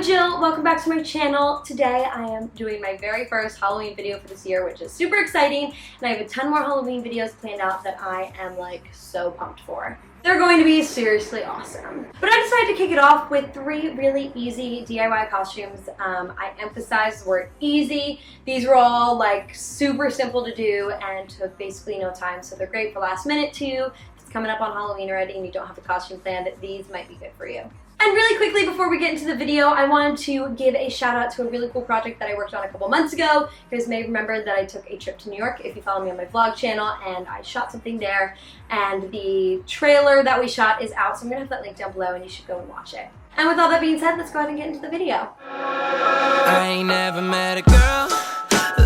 Jill, welcome back to my channel. Today I am doing my very first Halloween video for this year, which is super exciting, and I have a ton more Halloween videos planned out that I am like so pumped for. They're going to be seriously awesome. But I decided to kick it off with 3 really easy DIY costumes. I emphasize the word easy. These were all like super simple to do and took basically no time, so they're great for last minute too. If it's coming up on Halloween already and you don't have a costume planned, these might be good for you. And really quickly, before we get into the video, I wanted to give a shout out to a really cool project that I worked on a couple months ago. You guys may remember that I took a trip to New York if you follow me on my vlog channel, and I shot something there, and the trailer that we shot is out, so I'm gonna have that link down below and you should go and watch it. And with all that being said, let's go ahead and get into the video. I ain't never met a girl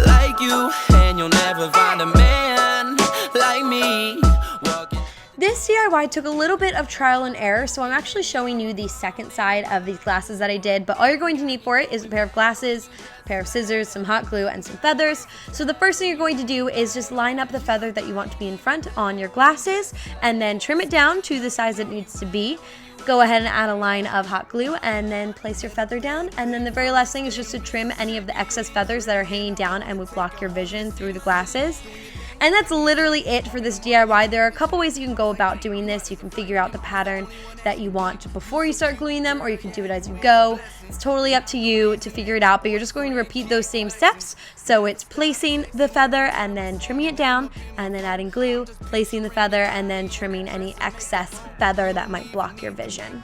like you, and you'll never find a man like me. This DIY took a little bit of trial and error, so I'm actually showing you the second side of these glasses that I did, but all you're going to need for it is a pair of glasses, a pair of scissors, some hot glue, and some feathers. So the first thing you're going to do is just line up the feather that you want to be in front on your glasses, and then trim it down to the size it needs to be. Go ahead and add a line of hot glue and then place your feather down, and then the very last thing is just to trim any of the excess feathers that are hanging down and would block your vision through the glasses. And that's literally it for this DIY. There are a couple ways you can go about doing this. You can figure out the pattern that you want before you start gluing them, or you can do it as you go. It's totally up to you to figure it out, but you're just going to repeat those same steps. So it's placing the feather and then trimming it down, and then adding glue, placing the feather, and then trimming any excess feather that might block your vision.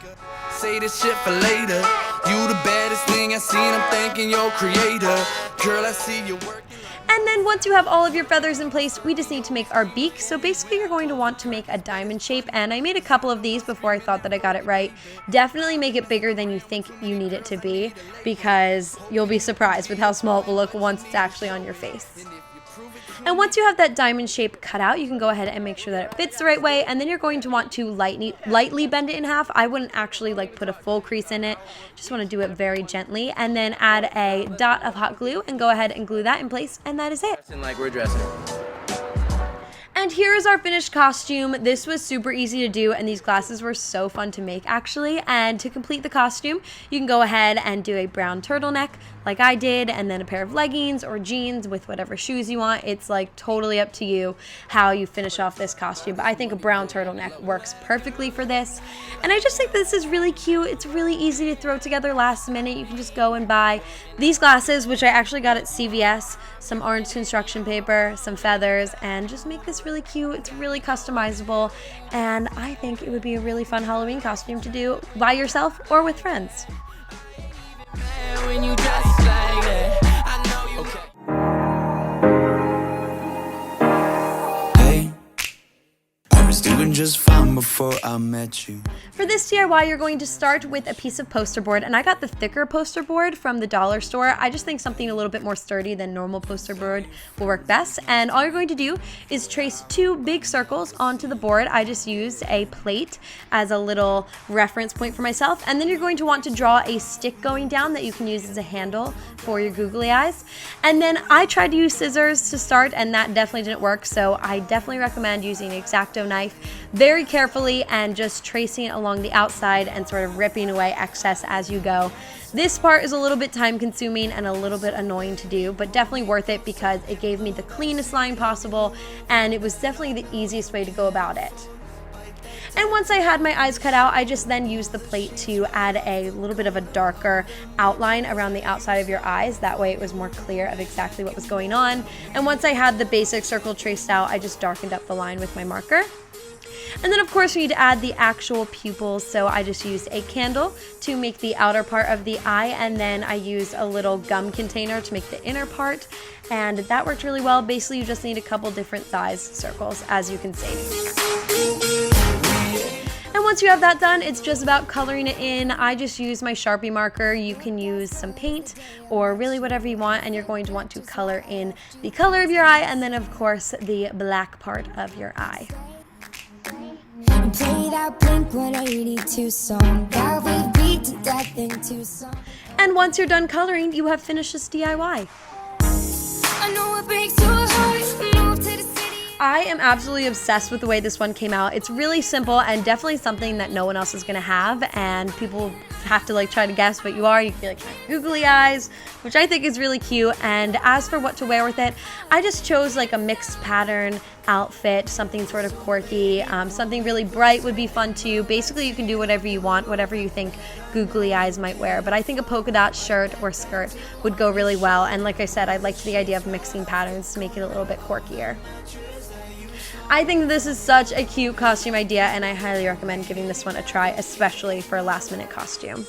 Say this shit for later. You the baddest thing I seen, I'm thanking your creator. Girl, I see your work. And then once you have all of your feathers in place, we just need to make our beak. So basically you're going to want to make a diamond shape, and I made a couple of these before I thought that I got it right. Definitely make it bigger than you think you need it to be, because you'll be surprised with how small it will look once it's actually on your face. And once you have that diamond shape cut out, you can go ahead and make sure that it fits the right way, and then you're going to want to lightly bend it in half. I wouldn't actually like put a full crease in it, just want to do it very gently, and then add a dot of hot glue and go ahead and glue that in place, and that is it. Like we're dressing. And here is our finished costume. This was super easy to do, and these glasses were so fun to make actually. And to complete the costume, you can go ahead and do a brown turtleneck like I did, and then a pair of leggings or jeans with whatever shoes you want. It's like totally up to you how you finish off this costume, but I think a brown turtleneck works perfectly for this. And I just think this is really cute. It's really easy to throw together last minute. You can just go and buy these glasses, which I actually got at CVS, some orange construction paper, some feathers, and just make this really cute. It's really customizable, and I think it would be a really fun Halloween costume to do by yourself or with friends. When you dress like that, I know you okay. Hey, I was doing just fine before I met you. For this DIY, you're going to start with a piece of poster board, and I got the thicker poster board from the dollar store. I just think something a little bit more sturdy than normal poster board will work best. And all you're going to do is trace 2 big circles onto the board. I just used a plate as a little reference point for myself, and then you're going to want to draw a stick going down that you can use as a handle for your googly eyes. And then I tried to use scissors to start, and that definitely didn't work, so I definitely recommend using an X-Acto knife very carefully and just tracing along the outside and sort of ripping away excess as you go. This part is a little bit time consuming and a little bit annoying to do, but definitely worth it because it gave me the cleanest line possible, and it was definitely the easiest way to go about it. And once I had my eyes cut out, I just then used the plate to add a little bit of a darker outline around the outside of your eyes. That way it was more clear of exactly what was going on. And once I had the basic circle traced out, I just darkened up the line with my marker. And then of course we need to add the actual pupils, so I just used a candle to make the outer part of the eye, and then I used a little gum container to make the inner part, and that worked really well. Basically you just need a couple different size circles, as you can see. And once you have that done, it's just about coloring it in. I just use my Sharpie marker. You can use some paint or really whatever you want, and you're going to want to color in the color of your eye, and then of course the black part of your eye. Play that Blink-182 song that we beat to death in Tucson. And once you're done coloring, you have finished this DIY. I know it breaks your heart. Move to the city. I am absolutely obsessed with the way this one came out. It's really simple and definitely something that no one else is going to have, and people have to like try to guess what you are. You can be like googly eyes, which I think is really cute. And as for what to wear with it, I just chose like a mixed pattern outfit, something sort of quirky, something really bright would be fun too. Basically, you can do whatever you want, whatever you think googly eyes might wear, but I think a polka dot shirt or skirt would go really well. And like I said, I liked the idea of mixing patterns to make it a little bit quirkier. I think this is such a cute costume idea, and I highly recommend giving this one a try, especially for a last minute costume.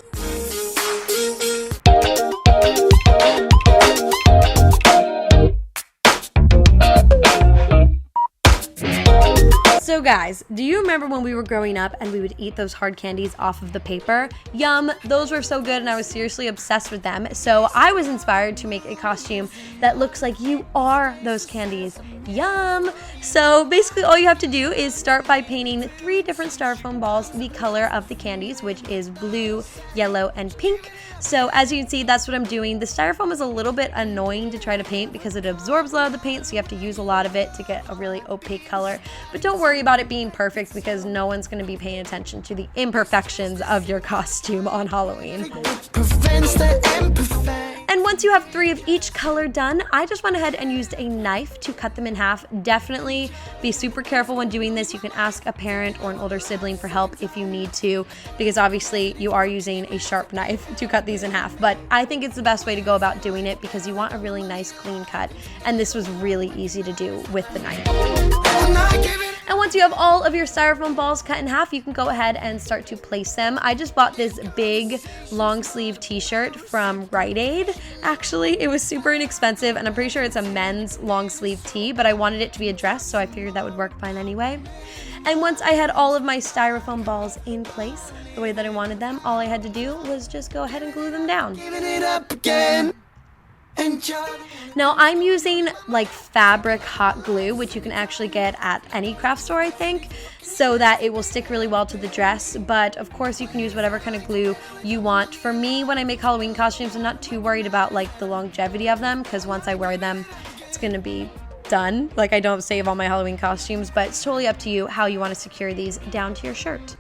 So guys, do you remember when we were growing up and we would eat those hard candies off of the paper? Yum, those were so good and I was seriously obsessed with them. So I was inspired to make a costume that looks like you are those candies. Yum! So basically all you have to do is start by painting 3 different styrofoam balls the color of the candies, which is blue, yellow, and pink. So as you can see, that's what I'm doing. The styrofoam is a little bit annoying to try to paint because it absorbs a lot of the paint, so you have to use a lot of it to get a really opaque color. But don't worry about it being perfect because no one's going to be paying attention to the imperfections of your costume on Halloween. And once you have 3 of each color done, I just went ahead and used a knife to cut them in half. Definitely be super careful when doing this. You can ask a parent or an older sibling for help if you need to, because obviously you are using a sharp knife to cut these in half. But I think it's the best way to go about doing it because you want a really nice clean cut, and this was really easy to do with the knife. And once you have all of your styrofoam balls cut in half, you can go ahead and start to place them. I just bought this big long sleeve t-shirt from Rite Aid. Actually, it was super inexpensive and I'm pretty sure it's a men's long sleeve tee, but I wanted it to be a dress, so I figured that would work fine anyway. And once I had all of my styrofoam balls in place the way that I wanted them, all I had to do was just go ahead and glue them down. Now I'm using like fabric hot glue, which you can actually get at any craft store, I think, so that it will stick really well to the dress. But of course you can use whatever kind of glue you want. For me, when I make Halloween costumes, I'm not too worried about like the longevity of them because once I wear them, it's gonna be done. Like I don't save all my Halloween costumes, but it's totally up to you how you want to secure these down to your shirt.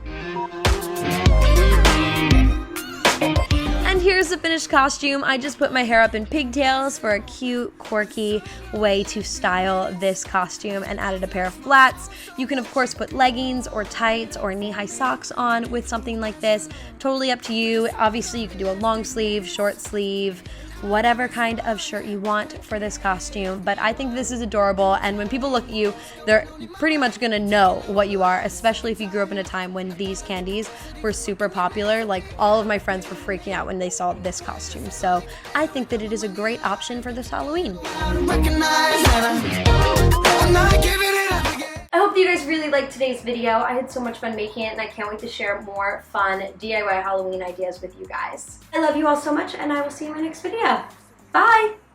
And here's the finished costume. I just put my hair up in pigtails for a cute, quirky way to style this costume and added a pair of flats. You can of course put leggings or tights or knee-high socks on with something like this. Totally up to you. Obviously you could do a long sleeve, short sleeve, whatever kind of shirt you want for this costume, but I think this is adorable, and when people look at you, they're pretty much gonna know what you are, especially if you grew up in a time when these candies were super popular. Like all of my friends were freaking out when they saw this costume, so I think that it is a great option for this Halloween. I hope that you guys really liked today's video. I had so much fun making it and I can't wait to share more fun DIY Halloween ideas with you guys. I love you all so much and I will see you in my next video. Bye!